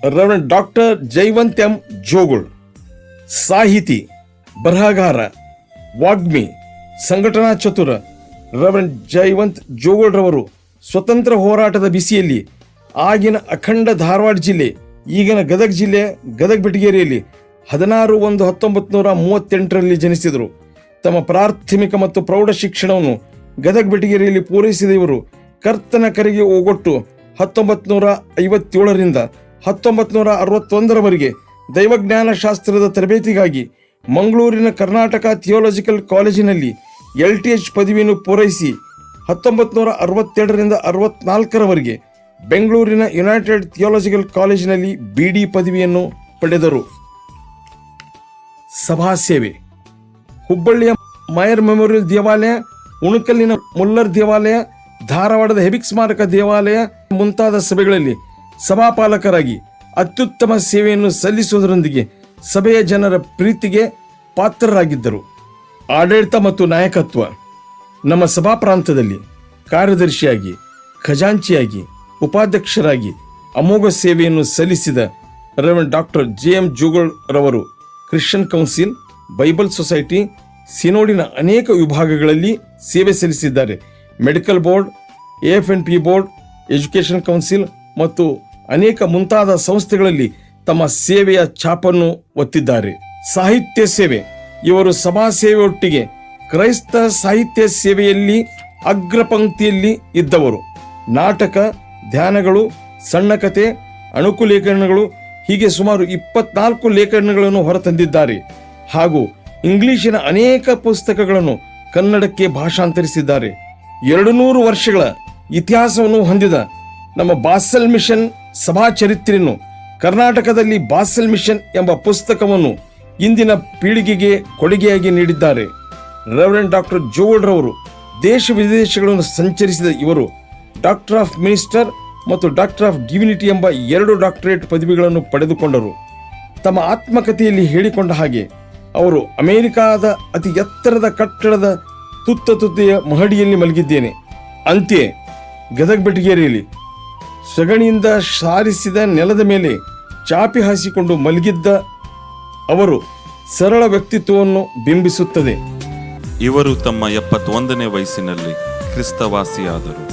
Reverend doctor Jayavant M Jogul. ಸಾಹಿತಿ, ಬರಹಗಾರ, ವಾಗ್ಮಿ, ಸಂಘಟನಾ ಚತುರ ರೆವರೆಂಡ್ ಜಯವಂತ್ ಜೋಗುಳ್ ರವರು ಸ್ವತಂತ್ರ ಹೋರಾಟದ ಬಿಸಿಯಲ್ಲಿ ಆಗಿನ ಅಖಂಡ ಧಾರವಾಡ ಜಿಲ್ಲೆ, ಈಗಿನ ಗದಗ ಜಿಲ್ಲೆ ಗದಗ ಬೆಟಗೇರಿಯಲ್ಲಿ 16/1/1938 ಜನಿಸಿದರು. ತಮ್ಮ ಪ್ರಾಥಮಿಕ ಮತ್ತು ಪ್ರೌಢ ಶಿಕ್ಷಣವನ್ನು ಗದಗ ಬೆಟಗೇರಿಯಲ್ಲಿ ಪೂರೈಸಿದ ಇವರು ಕರ್ತನ ಕರೆಗೆ ಓಗೊಟ್ಟು 1957ರಿಂದ 1961ರವರೆಗೆ ದೈವಜ್ಞಾನ ಶಾಸ್ತ್ರದ ತರಬೇತಿಗಾಗಿ ಮಂಗಳೂರಿನ ಕರ್ನಾಟಕ ಥಿಯೋಲಾಜಿಕಲ್ ಕಾಲೇಜಿನಲ್ಲಿ LTH ಪದವಿಯನ್ನು ಪೂರೈಸಿ 1962ರಿಂದ 64ರವರೆಗೆ ಬೆಂಗಳೂರಿನ ಯುನೈಟೆಡ್ ಥಿಯೋಲಾಜಿಕಲ್ ಕಾಲೇಜಿನಲ್ಲಿ BD ಪದವಿಯನ್ನು ಪಡೆದರು. ಸಭಾ ಸೇವೆ: ಹುಬ್ಬಳ್ಳಿಯ ಮಾಯರ್ ಮೆಮೋರಿಯಲ್ ದೇವಾಲಯ, ಉಣಕಲ್ಲಿನ ಮುಲ್ಲರ್ ದೇವಾಲಯ, ಧಾರವಾಡದ ಹೆಬಿಕ್ ಸ್ಮಾರಕ ದೇವಾಲಯ ಮುಂತಾದ ಸಭೆಗಳಲ್ಲಿ ಸಭಾಪಾಲಕರಾಗಿ ಅತ್ಯುತ್ತಮ ಸೇವೆಯನ್ನು ಸಲ್ಲಿಸುವುದರೊಂದಿಗೆ ಸಭೆಯ ಜನರ ಪ್ರೀತಿಗೆ ಪಾತ್ರರಾಗಿದ್ದರು. ಆಡಳಿತ ಮತ್ತು ನಾಯಕತ್ವ: ನಮ್ಮ ಸಭಾ ಪ್ರಾಂತದಲ್ಲಿ ಕಾರ್ಯದರ್ಶಿಯಾಗಿ, ಖಜಾಂಚಿಯಾಗಿ, ಉಪಾಧ್ಯಕ್ಷರಾಗಿ ಅಮೋಘ ಸೇವೆಯನ್ನು ಸಲ್ಲಿಸಿದ ರೆವರೆಂಡ್ ಡಾಕ್ಟರ್ JM ಜೋಗುಳ್ ರವರು ಕ್ರಿಶ್ಚಿಯನ್ ಕೌನ್ಸಿಲ್, ಬೈಬಲ್ ಸೊಸೈಟಿ, ಸಿನೋಡಿನ ಅನೇಕ ವಿಭಾಗಗಳಲ್ಲಿ ಸೇವೆ ಸಲ್ಲಿಸಿದ್ದಾರೆ. Medical board, AFNP board, education council ಮತ್ತು ಅನೇಕ ಮುಂತಾದ ಸಂಸ್ಥೆಗಳಲ್ಲಿ ತಮ್ಮ ಸೇವೆಯ ಛಾಪನ್ನು ಒತ್ತಿದ್ದಾರೆ. ಸಾಹಿತ್ಯ ಸೇವೆ: ಇವರು ಸಭಾ ಸೇವೆಯೊಟ್ಟಿಗೆ ಕ್ರೈಸ್ತ ಸಾಹಿತ್ಯ ಸೇವೆಯಲ್ಲಿ ಅಗ್ರ ಪಂಕ್ತಿಯಲ್ಲಿ ಇದ್ದವರು. ನಾಟಕ, ಧ್ಯಾನಗಳು, ಸಣ್ಣ ಕತೆ, ಅಣುಕು ಲೇಖನಗಳು ಹೀಗೆ ಸುಮಾರು 24 ಲೇಖನಗಳನ್ನು ಹೊರತಂದಿದ್ದಾರೆ ಹಾಗೂ ಇಂಗ್ಲಿಶಿನ ಅನೇಕ ಪುಸ್ತಕಗಳನ್ನು ಕನ್ನಡಕ್ಕೆ ಭಾಷಾಂತರಿಸಿದ್ದಾರೆ. 200 ವರ್ಷಗಳ ಇತಿಹಾಸವನ್ನು ಹೊಂದಿದ ನಮ್ಮ ಬಾಸೆಲ್ ಮಿಷನ್ ಸಭಾ ಚರಿತ್ರೆಯನ್ನು, ಕರ್ನಾಟಕದಲ್ಲಿ ಬಾಸೆಲ್ ಮಿಷನ್ ಎಂಬ ಪುಸ್ತಕವನ್ನು ಇಂದಿನ ಪೀಳಿಗೆಗೆ ಕೊಡುಗೆಯಾಗಿ ನೀಡಿದ್ದಾರೆ. ರೆವರೆಂಡ್ ಡಾಕ್ಟರ್ ಜೋಗುಳ್ ರವರು ದೇಶ ವಿದೇಶಗಳನ್ನು ಸಂಚರಿಸಿದ ಇವರು ಡಾಕ್ಟರ್ ಆಫ್ ಮಿನಿಸ್ಟರ್ ಮತ್ತು ಡಾಕ್ಟರ್ ಆಫ್ ಡಿವಿನಿಟಿ ಎಂಬ 2 ಡಾಕ್ಟರೇಟ್ ಪದವಿಗಳನ್ನು ಪಡೆದುಕೊಂಡರು. ತಮ್ಮ ಆತ್ಮಕಥೆಯಲ್ಲಿ ಹೇಳಿಕೊಂಡ ಹಾಗೆ ಅವರು ಅಮೆರಿಕಾದ ಅತಿ ಎತ್ತರದ ಕಟ್ಟಡದ ತುತ್ತಿಯ ಮಹಡಿಯಲ್ಲಿ ಮಲಗಿದ್ದೇನೆ, ಅಂತೆಯೇ ಗದಗ ಬೆಟಗೇರಿಯಲ್ಲಿ ಸಗಣಿಯಿಂದ ಸಾರಿಸಿದ ನೆಲದ ಮೇಲೆ ಚಾಪಿ ಹಾಸಿಕೊಂಡು ಮಲಗಿದ್ದ ಅವರು ಸರಳ ವ್ಯಕ್ತಿತ್ವವನ್ನು ಬಿಂಬಿಸುತ್ತದೆ. ಇವರು ತಮ್ಮ 71ನೇ ವಯಸ್ಸಿನಲ್ಲಿ ಕ್ರಿಸ್ತವಾಸಿಯಾದರು.